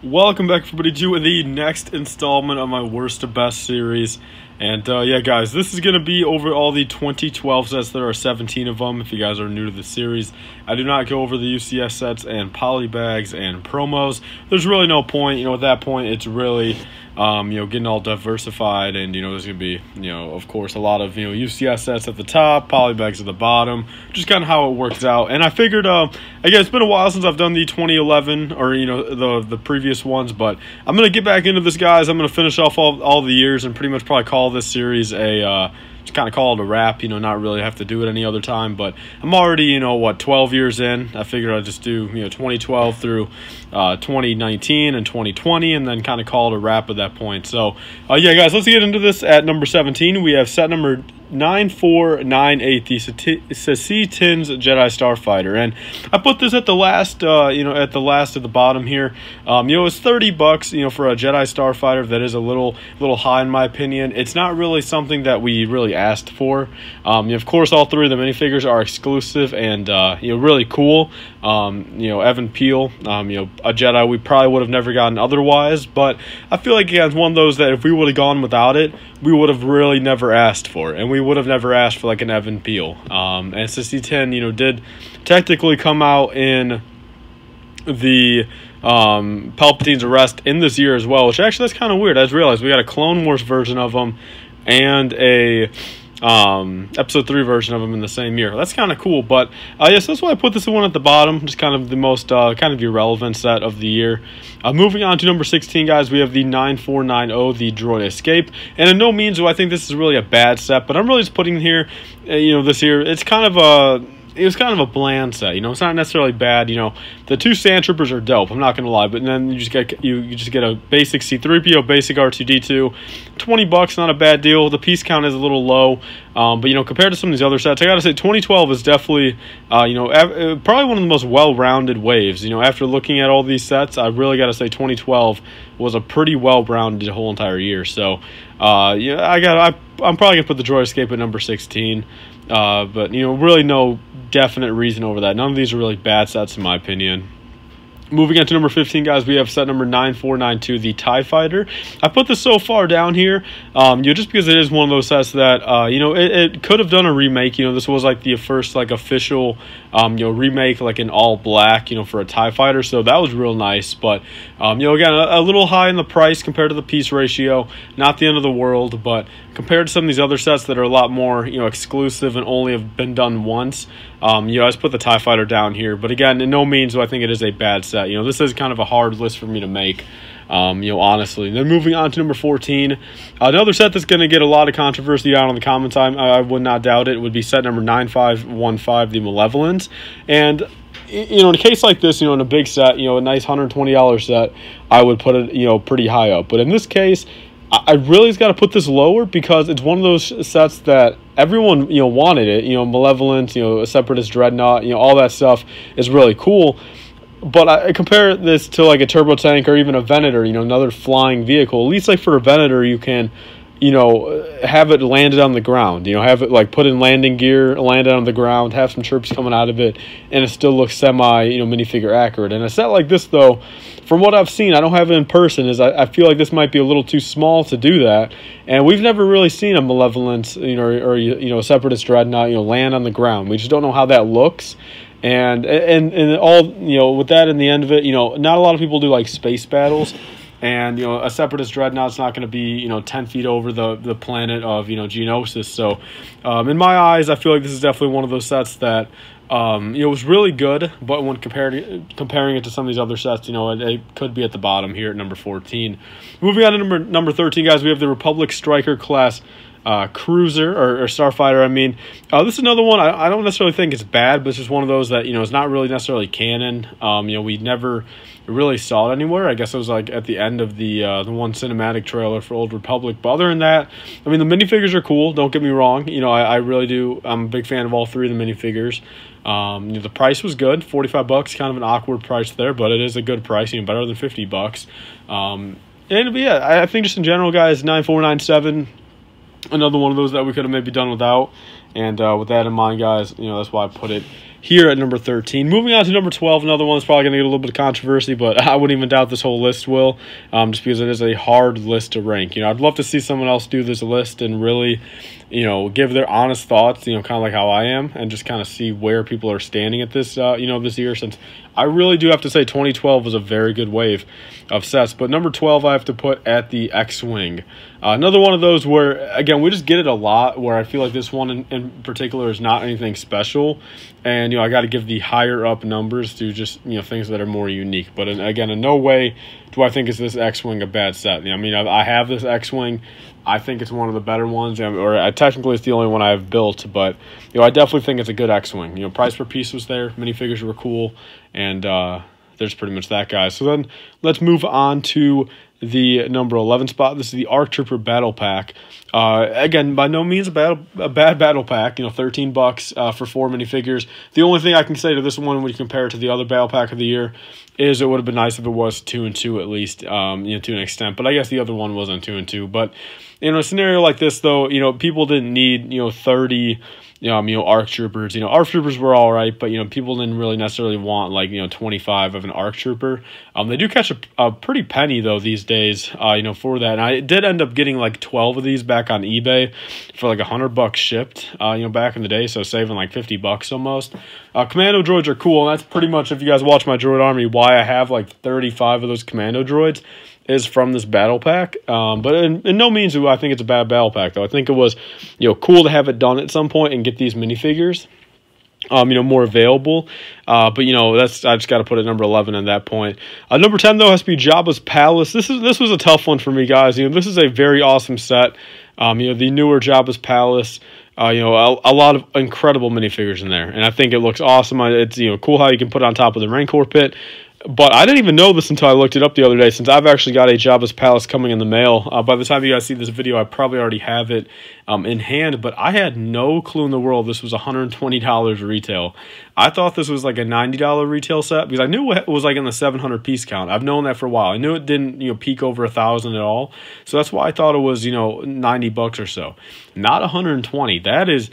Welcome back, everybody, to the next installment of my worst to best series. And yeah, guys, this is going to be over all the 2012 sets. There are 17 of them. If you guys are new to the series, I do not go over the UCS sets and polybags and promos. There's really no point. At that point, it's really getting all diversified, and there's gonna be of course a lot of UCS sets at the top, polybags at the bottom, just kind of how it works out. And I figured again, it's been a while since I've done the 2011 or the previous ones, but I'm gonna get back into this, guys. I'm gonna finish off all the years and pretty much probably call this series a just kind of call it a wrap, not really have to do it any other time. But I'm already 12 years in. I figured I'd just do 2012 through 2019 and 2020, and then kind of call it a wrap at that point. So yeah, guys, let's get into this. At number 17, we have set number 9498, the Saesee Tiin's Jedi Starfighter, and I put this at the last, at the bottom here. It's $30, for a Jedi Starfighter. That is a little high in my opinion. It's not really something that we really asked for. Of course, all three of the minifigures are exclusive and really cool. Evan Peel, a Jedi we probably would have never gotten otherwise, but I feel like it's one of those that if we would have gone without it, we would have really never asked for, and we would have never asked for like an Evan Peel. And Saesee Tiin, did technically come out in the Palpatine's arrest in this year as well, which actually that's kind of weird. I just realized we got a Clone Wars version of him and a episode 3 version of them in the same year. That's kind of cool. But yes, that's why I put this one at the bottom, just kind of the most kind of irrelevant set of the year. Moving on to number 16, guys, we have the 9490, the Droid Escape, and in no means do I think this is really a bad set, but I'm really just putting here this year, it was kind of a bland set. It's not necessarily bad. The two Sand Troopers are dope, I'm not gonna lie, but then you just get a basic C-3PO, basic R2-D2, $20, not a bad deal. The piece count is a little low, but compared to some of these other sets, I gotta say 2012 is definitely probably one of the most well-rounded waves. After looking at all these sets, I really gotta say 2012 was a pretty well-rounded whole entire year. So I'm probably gonna put the Droid Escape at number 16. But really no definite reason over that. None of these are really bad sets in my opinion. Moving on to number 15, guys, we have set number 9492, the TIE Fighter. I put this so far down here, just because it is one of those sets that, it could have done a remake. This was like the first like official, remake, like in all black, for a TIE Fighter. So that was real nice. But, again, a little high in the price compared to the piece ratio. Not the end of the world, but compared to some of these other sets that are a lot more, exclusive and only have been done once, I just put the TIE Fighter down here. But again, in no means do I think it is a bad set. This is kind of a hard list for me to make, honestly. Then moving on to number 14, another set that's going to get a lot of controversy out on the comment time, I would not doubt it, would be set number 9515, the Malevolence. And in a case like this, in a big set, a nice $120 set, I would put it, pretty high up. But in this case, I really got to put this lower because it's one of those sets that everyone, wanted it. Malevolence, a Separatist Dreadnought, all that stuff is really cool. But I compare this to like a turbo tank or even a Venator, another flying vehicle. At least like for a Venator, you can, have it landed on the ground. Have it like put in landing gear, landed on the ground, have some chirps coming out of it, and it still looks semi, minifigure accurate. And a set like this, though, from what I've seen, I don't have it in person, is I feel like this might be a little too small to do that. And we've never really seen a Malevolence, or a Separatist Dreadnought, land on the ground. We just don't know how that looks. And all, with that in the end of it, not a lot of people do like space battles. And, a Separatist Dreadnought's not going to be, 10 feet over the planet of, Geonosis. So, in my eyes, I feel like this is definitely one of those sets that, it was really good, but when comparing it to some of these other sets, it could be at the bottom here at number 14. Moving on to number 13, guys, we have the Republic Striker class cruiser or Starfighter. I mean, this is another one. I don't necessarily think it's bad, but it's just one of those that it's not really necessarily canon. We never really saw it anywhere. I guess it was like at the end of the one cinematic trailer for Old Republic. But other than that, I mean, the minifigures are cool. Don't get me wrong. I really do. I'm a big fan of all three of the minifigures. The price was good, $45. Kind of an awkward price there, but it is a good price. Better than $50. And yeah, I think just in general, guys, 9497. Another one of those that we could have maybe done without. And with that in mind, guys, that's why I put it here at number 13. Moving on to number 12, another one that's probably going to get a little bit of controversy, but I wouldn't even doubt this whole list will, just because it is a hard list to rank. I'd love to see someone else do this list and really, give their honest thoughts, kind of like how I am, and just kind of see where people are standing at this, this year, since I really do have to say 2012 was a very good wave of sets. But number 12, I have to put at the X-Wing. Another one of those where, again, we just get it a lot, where I feel like this one in particular is not anything special. And, I got to give the higher up numbers to just, things that are more unique. But, again, in no way do I think is this X-Wing a bad set. I have this X-Wing. I think it's one of the better ones, or technically it's the only one I've built, but I definitely think it's a good X-Wing. Price per piece was there, minifigures were cool, and there's pretty much that, guys. So then let's move on to the number 11 spot. This is the ARC Trooper Battle Pack. Again, by no means a bad battle pack. $13 for 4 minifigures. The only thing I can say to this one when you compare it to the other battle pack of the year is it would have been nice if it was 2 and 2 at least, to an extent. But I guess the other one wasn't 2 and 2. But in a scenario like this, though, people didn't need 30. ARC Troopers. ARC Troopers were all right, but people didn't really necessarily want 25 of an ARC Trooper. They do catch a pretty penny though these days. For that, and I did end up getting 12 of these back on eBay for $100 shipped. Back in the day, so saving $50 almost. Commando droids are cool, and that's pretty much, if you guys watch my droid army, why I have 35 of those Commando droids is from this battle pack. But in no means do I think it's a bad battle pack, though. I think it was, cool to have it done at some point and get these minifigures, more available. But I just got to put it number 11 at that point. Number 10 though has to be Jabba's Palace. This was a tough one for me, guys. This is a very awesome set. The newer Jabba's Palace. A lot of incredible minifigures in there, and I think it looks awesome. It's cool how you can put it on top of the Rancor pit. But I didn't even know this until I looked it up the other day, since I've actually got a Jabba's Palace coming in the mail. By the time you guys see this video, I probably already have it in hand, but I had no clue in the world this was $120 retail. I thought this was a $90 retail set, because I knew it was in the 700 piece count. I've known that for a while. I knew it didn't peak over 1,000 at all, so that's why I thought it was $90 or so, not 120. That is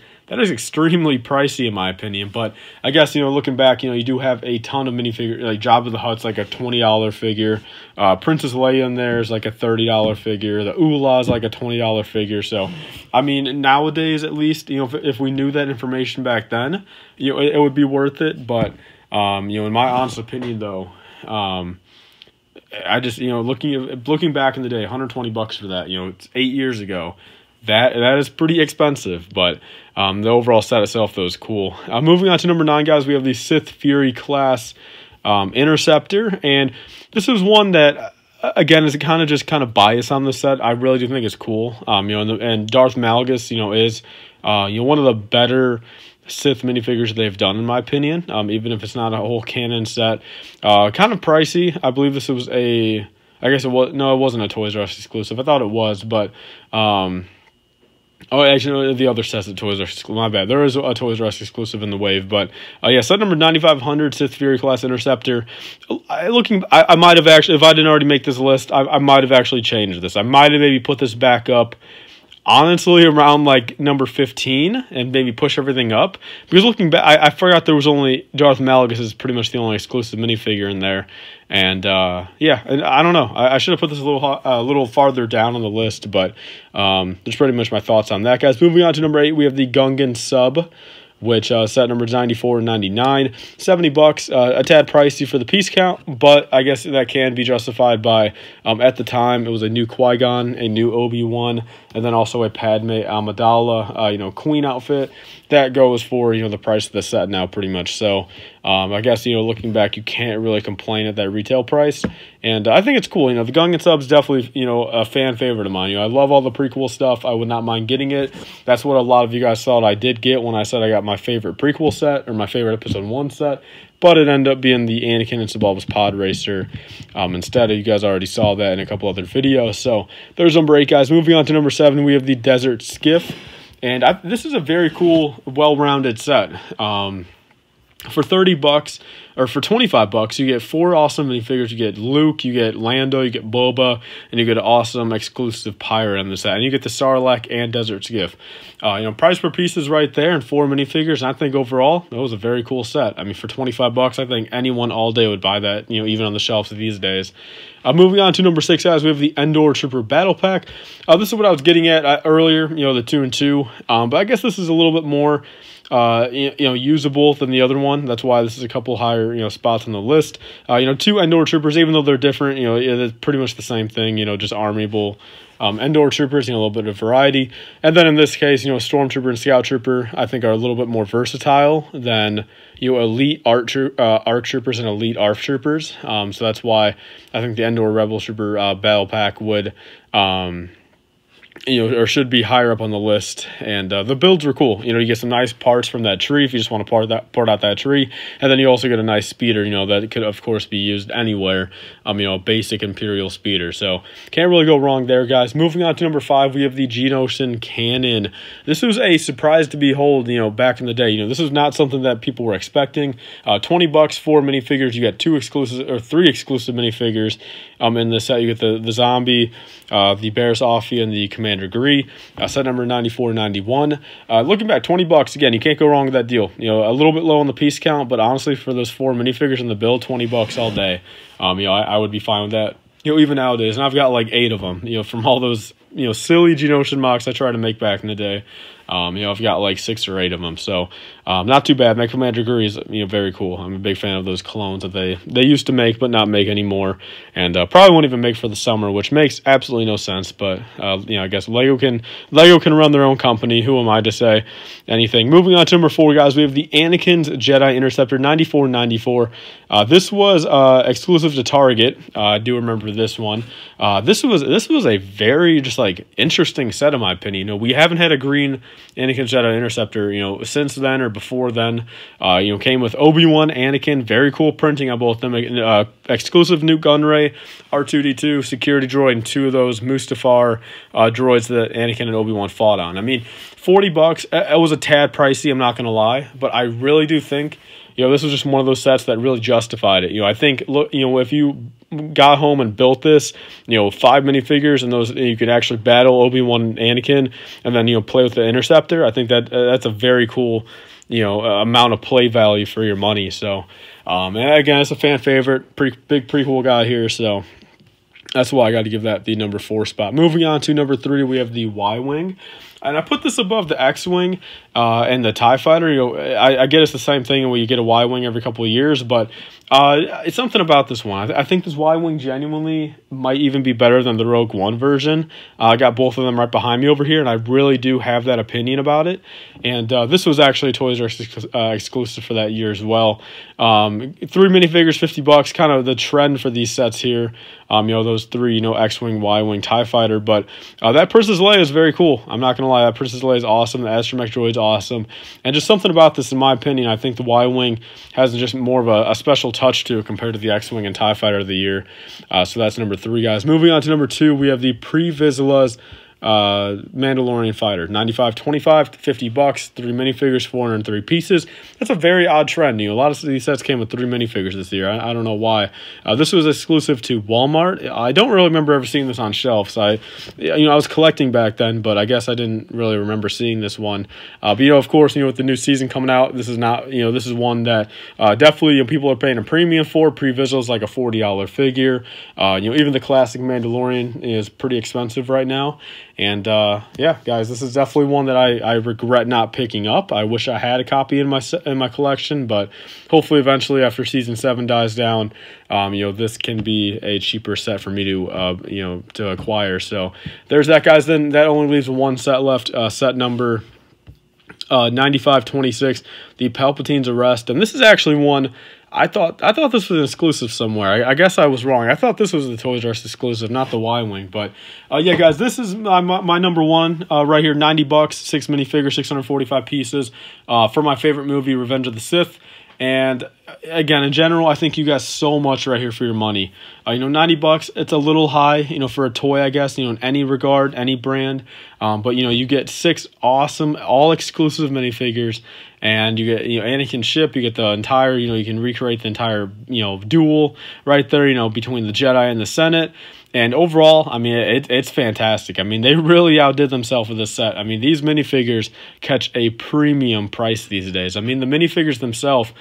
extremely pricey in my opinion. But I guess, looking back, you do have a ton of minifigures. Jabba the Hutt's a $20 figure. Princess Leia in there is a $30 figure. The Oola is a $20 figure. So, I mean, nowadays at least, if we knew that information back then, it would be worth it. But, in my honest opinion though, I just, looking back in the day, $120 for that, it's 8 years ago. That is pretty expensive, but the overall set itself, though, is cool. Moving on to number 9, guys, we have the Sith Fury class Interceptor, and this is one that, again, is kind of biased on the set. I really do think it's cool. And Darth Malgus, is one of the better Sith minifigures they've done, in my opinion. Even if it's not a whole canon set, kind of pricey. I believe this was I guess it was. No, it wasn't a Toys R Us exclusive. I thought it was, but. Oh, actually, no, the other set's a Toys R Us exclusive. My bad. There is a Toys R Us exclusive in the wave, but yeah, set number 9,500 Sith Fury class Interceptor. I might have actually, if I didn't already make this list, I might have actually changed this. I might have maybe put this back up, honestly, around number 15 and maybe push everything up, because looking back, I forgot there was only Darth Malgus is pretty much the only exclusive minifigure in there. And yeah, and I don't know. I should have put this a little farther down on the list, but there's pretty much my thoughts on that, guys. Moving on to number 8, we have the Gungan Sub, which set numbers 94 and 99, $70, a tad pricey for the piece count, but I guess that can be justified by at the time it was a new Qui-Gon, a new Obi-Wan, and then also a Padme Amidala, Queen outfit. That goes for the price of the set now, pretty much. So I guess looking back, you can't really complain at that retail price, and I think it's cool. The Gungan Sub's definitely a fan favorite of mine. I love all the prequel stuff. I would not mind getting it. That's what a lot of you guys thought I did get when I said I got my favorite prequel set, or my favorite Episode 1 set. But it ended up being the Anakin and Sebulba's Pod Racer instead. You guys already saw that in a couple other videos. So there's number 8, guys. Moving on to number 7, we have the Desert Skiff. And this is a very cool, well-rounded set. For 30 bucks, or for 25 bucks, you get 4 awesome minifigures. You get Luke, you get Lando, you get Boba, and you get an awesome exclusive pirate on the set. And you get the Sarlacc and Desert Skiff. Price per piece is right there, and 4 minifigures. And I think overall, that was a very cool set. I mean, for 25 bucks, I think anyone all day would buy that, even on the shelves these days. Moving on to number 6, guys, we have the Endor Trooper Battle Pack. This is what I was getting at earlier, the 2 and 2. But I guess this is a little bit more usable than the other one. That's why this is a couple higher, spots on the list. 2 Endor Troopers, even though they're different, it's pretty much the same thing, just armable Endor Troopers, a little bit of variety. And then in this case, Stormtrooper and Scout Trooper, I think are a little bit more versatile than, elite ARC Troopers and elite ARF Troopers. So that's why I think the Endor Rebel Trooper Battle Pack would, or should be higher up on the list. And the builds were cool. You get some nice parts from that tree if you just want to part out that tree. And then you also get a nice speeder, that could, of course, be used anywhere. A basic Imperial speeder. So can't really go wrong there, guys. Moving on to number 5, we have the Geonosian Cannon. This was a surprise to behold, back in the day. This is not something that people were expecting. 20 bucks, 4 minifigures. You get 3 exclusive minifigures. In the set, you get the Zombie, the Barris Offee, and the Commander Gree. Set number 9491. Looking back, 20 bucks. Again, you can't go wrong with that deal. A little bit low on the piece count, but honestly, for those 4 minifigures in the build, 20 bucks all day. I would be fine with that. Even nowadays, and I've got like 8 of them. From all those silly Geonosian mocks I tried to make back in the day. I've got like 6 or 8 of them, so not too bad. My Commander Gree is very cool. I'm a big fan of those clones that they used to make but not make anymore, and probably won't even make for the summer, which makes absolutely no sense. But I guess Lego can run their own company. Who am I to say anything? Moving on to number 4, guys, we have the Anakin's Jedi Interceptor 9494. This was exclusive to Target. I do remember this one. This was a very just like interesting set in my opinion. We haven't had a green Anakin Jedi Interceptor, since then or before then. Came with Obi-Wan, Anakin, very cool printing on both of them. Exclusive Nute Gunray, R2-D2, security droid, and 2 of those Mustafar droids that Anakin and Obi-Wan fought on. I mean, 40 bucks, it was a tad pricey, I'm not going to lie, but I really do think, this was just one of those sets that really justified it. I think, look, if you got home and built this, 5 minifigures, and those you could actually battle Obi-Wan and Anakin, and then play with the Interceptor. I think that's a very cool amount of play value for your money. So and again, it's a fan favorite, pretty big prequel guy here, so that's why I got to give that the number 4 spot. Moving on to number 3, we have the Y-Wing. And I put this above the X-Wing and the TIE Fighter. I get it's the same thing where you get a Y-Wing every couple of years, but it's something about this one. I think this Y-Wing genuinely might even be better than the Rogue One version. I got both of them right behind me over here, and I really do have that opinion about it. And this was actually a Toys R Us exclusive for that year as well. 3 minifigures, 50 bucks, kind of the trend for these sets here. Those 3, X-Wing, Y-Wing, TIE Fighter. But that Princess Leia is very cool. I'm not going to lie, that Princess Leia is awesome. The Astromech droid's awesome. And just something about this, in my opinion, I think the Y-Wing has just more of a special touch to it compared to the X-Wing and TIE Fighter of the year. So that's number 3, guys. Moving on to number 2, we have the Vizsla's Mandalorian fighter, 95.25 to 50 bucks, 3 minifigures, 403 pieces. That's a very odd trend. A lot of these sets came with 3 minifigures this year. I don't know why. This was exclusive to Walmart. I don't really remember ever seeing this on shelves. I was collecting back then, but I guess I didn't really remember seeing this one. But of course, with the new season coming out, this is not, this is one that definitely people are paying a premium for. Vizsla is like a $40 figure. Even the classic Mandalorian is pretty expensive right now. And yeah, guys, this is definitely one that I regret not picking up. I wish I had a copy in my collection, but hopefully eventually after season 7 dies down, this can be a cheaper set for me to acquire. So there's that, guys. Then that only leaves one set left, set number 9526, the Palpatine's Arrest. And this is actually one I thought this was an exclusive somewhere. I guess I was wrong. I thought this was the Toys R Us exclusive, not the Y-Wing. But yeah, guys, this is my number 1 right here. 90 bucks, 6 minifigures, 645 pieces for my favorite movie, Revenge of the Sith. And again, in general, I think you got so much right here for your money. You know, $90, it's a little high, you know, for a toy, I guess, you know, in any regard, any brand. But, you know, you get 6 awesome, all-exclusive minifigures, and you get, you know, Anakin ship, you get the entire, you know, you can recreate the entire, you know, duel right there, you know, between the Jedi and the Senate. And overall, I mean, it's fantastic. I mean, they really outdid themselves with this set. I mean, these minifigures catch a premium price these days. I mean, the minifigures themselves,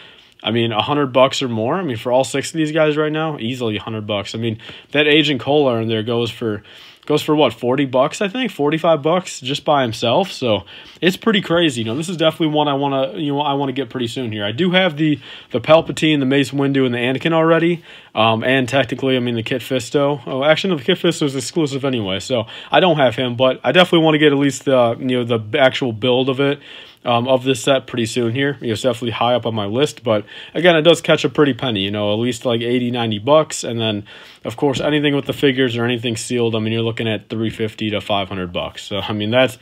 I mean, $100 or more. I mean, for all 6 of these guys right now, easily $100. I mean, that Agent Kohler in there goes for what, $40, I think, $45 just by himself. So it's pretty crazy. You know, this is definitely one I want to get pretty soon here. I do have the Palpatine, the Mace Windu, and the Anakin already. And technically, I mean, the Kit Fisto. Oh, actually, no, the Kit Fisto is exclusive anyway, so I don't have him. But I definitely want to get at least the, you know, the actual build of it. Of this set pretty soon here. You know, it's definitely high up on my list, but again, it does catch a pretty penny, you know, at least like $80-$90, and then of course anything with the figures or anything sealed, I mean, you're looking at $350 to $500. So I mean, that's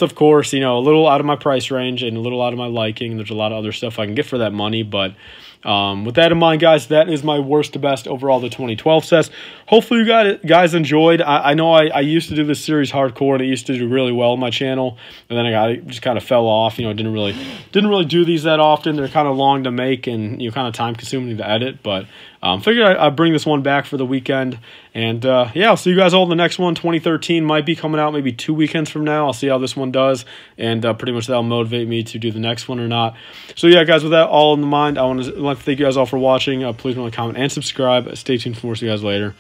of course, you know, a little out of my price range and a little out of my liking. There's a lot of other stuff I can get for that money, but with that in mind, guys, that is my worst to best overall the 2012 sets. Hopefully you guys enjoyed. I know I used to do this series hardcore, and it used to do really well on my channel, and then I just kind of fell off. You know, didn't really do these that often. They're kind of long to make and, you know, kind of time consuming to edit, but figured I'd bring this one back for the weekend. And yeah, I'll see you guys all in the next one. 2013 might be coming out maybe 2 weekends from now. I'll see how this one does, and pretty much that'll motivate me to do the next one or not. So yeah, guys, with that all in mind, I want to thank you guys all for watching. Please remember to comment and subscribe. Stay tuned for more. See you guys later.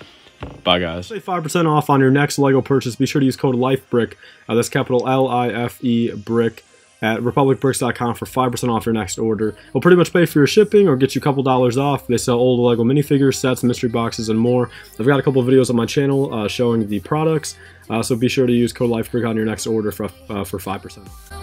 Bye, guys. Say 5% off on your next LEGO purchase. Be sure to use code LIFEBRICK. That's capital L-I-F-E BRICK at republicbricks.com for 5% off your next order. It'll pretty much pay for your shipping or get you a couple dollars off. They sell old LEGO minifigures, sets, mystery boxes, and more. I've got a couple of videos on my channel showing the products, so be sure to use code LIFEBRICK on your next order for 5%.